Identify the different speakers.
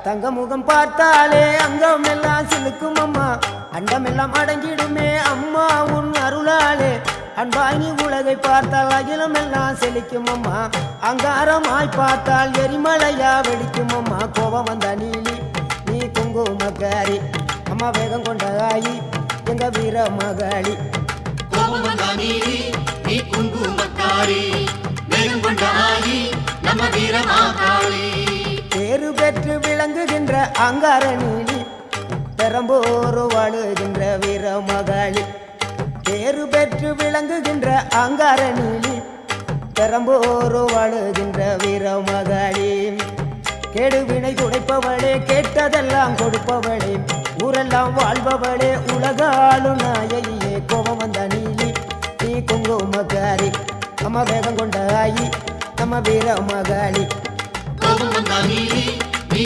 Speaker 1: தங்க முகம் பார்த்தாலே அங்கம் எல்லாம் சிலுக்கும் அம்மா, அண்டமெல்லாம் அடங்கிடுமே அம்மா உன் அருளாலே. அன்பாங்கி உலகை பார்த்தால் அகிலம் எல்லாம் செழிக்கும் அம்மா, அங்காரமாய் பார்த்தால் எரிமலையா வெடிக்கும் அம்மா. கோபம் வந்த நீலி நீ குங்குமக்காரி அம்மா, வேகம் கொண்ட ஆயி எங்க வீர மகாளி.
Speaker 2: கோபம் வந்த நீலி நீ குங்குமக்காரி, வேகம் கொண்ட ஆயி நம்ம வீர மகாளி.
Speaker 1: பேரு பெற்று விளங்குகின்ற அங்கார நீலி, பெரம்போரு வாழுகின்ற வீர மகாளி. பேரு பெற்று விளங்குகின்ற அங்கார நீலி, பெரம்போரு வாழுகின்ற வீர மகாளி. கேடுவினை துடைப்பவளே, கேட்டதெல்லாம் கொடுப்பவளே, ஊரெல்லாம் வாழ்பவளே, உலகாலும் நாயகியே. கோபம் வந்த நீலி நீ குங்குமக்காரி அம்மா, வேகம் கொண்ட ஆயி நம்ம வீர மகாளி.
Speaker 2: கோபம் வந்த நீலி நீ